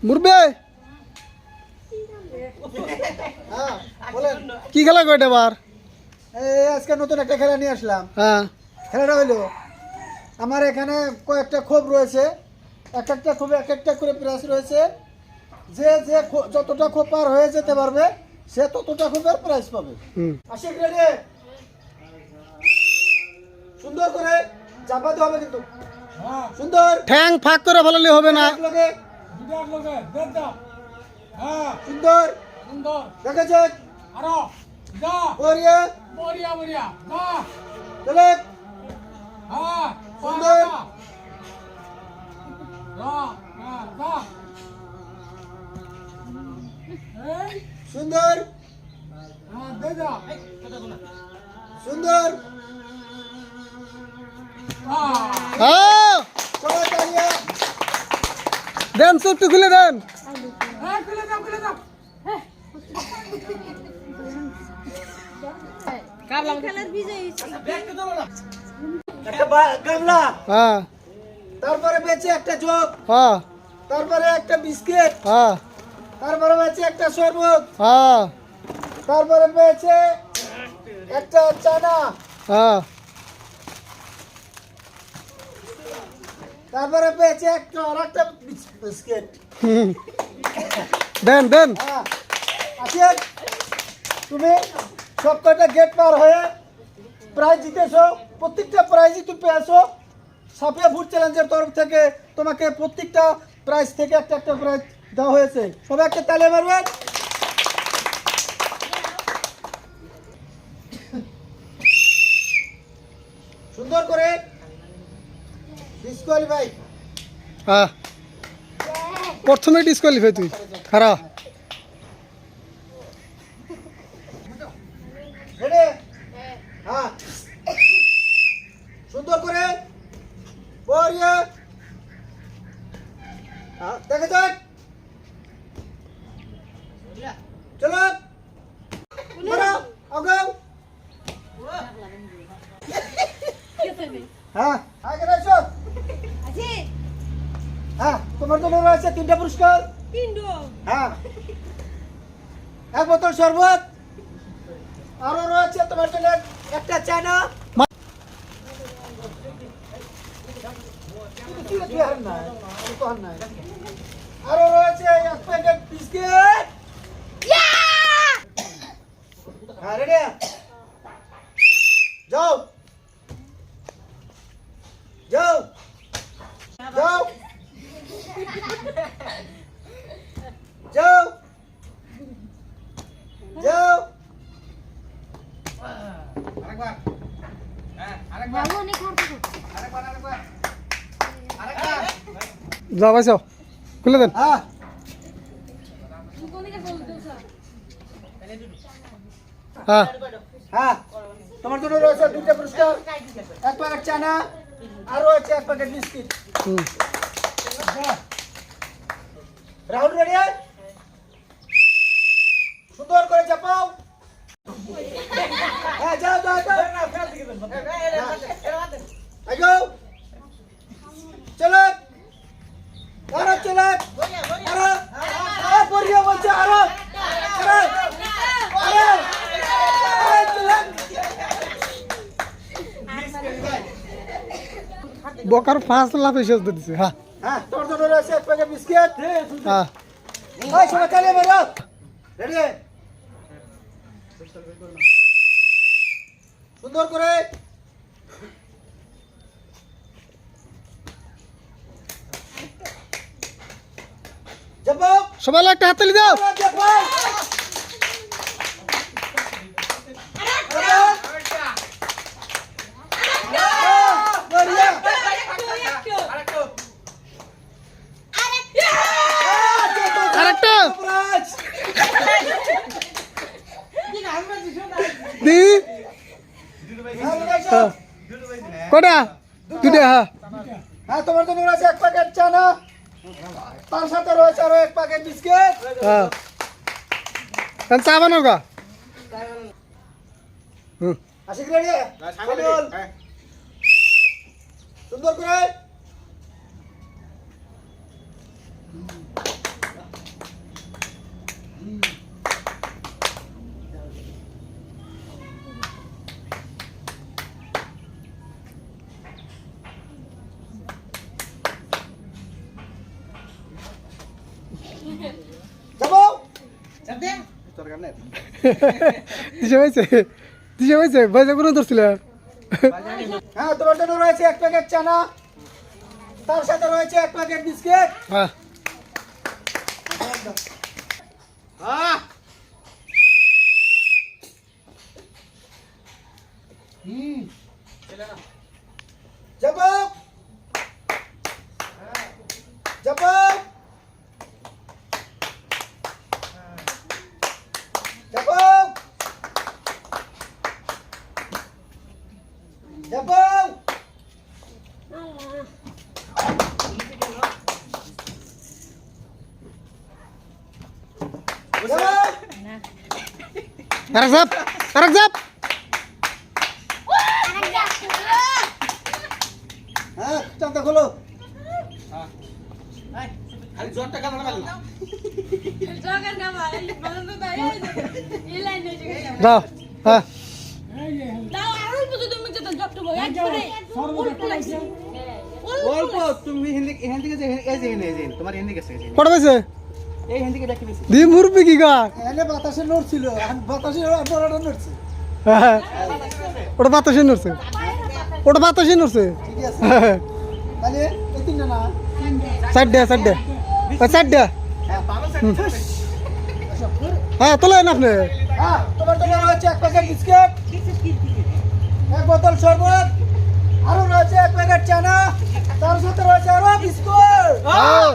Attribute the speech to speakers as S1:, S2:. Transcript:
S1: মুরবে কি খেলা কয়টা বার?
S2: আজকে নতুন একটা খেলা নিয়ে আসলাম।
S1: হ্যাঁ,
S2: খেলাটা হইলো আমার এখানে কয়েকটা খোপ রয়েছে, এক একটা খোপে এক একটা করে প্রাইজ রয়েছে। যে যে যতটা খোপ পার হয়ে যেতে পারবে সে ততটা খোপের প্রাইজ পাবে। আশিক রেডি? সুন্দর করে চাপাতে হবে কিন্তু সুন্দর
S1: ঠ্যাং ফাঁক করে ফেলালে হবে না।
S2: সুন্দর দেখেছে বরিয়া চলে সুন্দর সুন্দর সুন্দর
S1: হ্যাঁ, দেন চোখটা খুলে দেন।
S2: একটা গামলা,
S1: হ্যাঁ
S2: তারপরে বেঁচে একটা জগ,
S1: হ্যাঁ
S2: তারপরে একটা বিস্কিট,
S1: হ্যাঁ
S2: তারপরে বেঁচে একটা শরবত,
S1: হ্যাঁ
S2: তারপরে পেয়েছে একটা চানা,
S1: হ্যাঁ
S2: তারপরে পেয়েছে একটা আর একটা বিস্কিট।
S1: দেন দেন।
S2: হ্যাঁ আচ্ছা, তুমি সব কটা গেট পার হয়ে প্রাইজ জিতেছো। প্রত্যেকটা প্রাইজই তুমি পেয়েছো। সাফিয়া ফুড চ্যালেঞ্জের তরফ থেকে তোমাকে প্রত্যেকটা প্রাইজ থেকে একটা একটা প্রাইজ দেওয়া হয়েছে। সবাই একটা তালে মারবেন। সুন্দর করে ডিসকোয়ালিফাই।
S1: হ্যাঁ, প্রথমে ডিসকোয়ালিফাই তুই খারাপ।
S2: রেডি? হ্যাঁ, সুন্দর করে বরিয়া দেখে যাক। চলো মারো আগাও। হ্যাঁ আগে এসো। হ্যাঁ, তোমার জন্য রয়েছে 3টা পুরস্কার। হ্যাঁ, এক বোতল শরবত, আরো রয়েছে তোমার জন্য একটা চানা। আরো রয়েছে এক প্যাকেট বিস্কিট। হ্যাঁ রেডি? যাও যাও যাও যাও যাও।
S1: যাও ভাই, যাও খুলে দেন।
S2: হ্যাঁ
S1: হ্যাঁ
S2: হ্যাঁ, তোমার জন্য রয়েছে 2টা পুরস্কার, এক প্যাকেট চানা আর রয়েছে এক প্যাকেট বিস্কিট। রাহুল রেডি? সুন্দর করে চাপাও। হ্যাঁ যাও যাও যাও। আগে চলো আরো চলো আরো বরিয়া বলছে আরো আরো আরো
S1: বকার ফার্স্ট লাভ এসে দিচ্ছে। হ্যাঁ
S2: হ্যাঁ, তোর জন্য রয়েছে এক প্যাকেট বিস্কিট।
S1: হ্যাঁ
S2: ওই সবাই চালিয়ে বেরো। রেডি? সুন্দর করে যাবো।
S1: সবাই একটা হাততালি দাও।
S2: যাবো
S1: আরেকটা দি কটা? 2টা। হ্যাঁ
S2: হ্যাঁ, তোমার জন্য রয়েছে এক প্যাকেট চানা, তার সাথে রয়েছে আরো এক প্যাকেট বিস্কিট।
S1: হ্যাঁ, চা বানাও গা।
S2: আশিক রেডি? সুন্দর করে যাবো
S1: দিশে পাইছে দিশে পাইছে বাইজা কোনো ধরছিল
S2: হ্যাঁ তোমার জন্য রয়েছে 1 প্যাকেট চানা, তার সাথে রয়েছে 1 প্যাকেট বিস্কিট।
S1: হ্যাঁ
S2: যাবো যাবো যাবো যাবো
S1: আরেক জাপ
S2: হ্যাঁ চাকা খোলো।
S1: দাও হ্যাঁ
S3: অল্প তুমি হিন্দি হিন্দি গেছে এই যে তোমার হিন্দি গেছে
S1: কটা পাইছে
S3: এই হিন্দি কে দেখে নিছি
S1: দি মুরবি কি গা
S2: এনে বাতাসে নড়ছিল, আর বাতাসে বড়টা নড়ছে।
S1: হ্যাঁ ওটা বাতাসে নড়ছে ওটা বাতাসে নড়ছে
S2: ঠিক আছে তাহলে এই তিনটা না
S1: চারটে চারটে চারটে হ্যাঁ তোলেন আপনি
S2: হ্যাঁ তোমার জন্য রয়েছে 1 প্যাকেট বিস্কিট, 1 বোতল শরবত, আরো রয়েছে 1 প্যাকেট চানা, তার সাথে রয়েছে আরো বিস্কুট।
S1: হ্যাঁ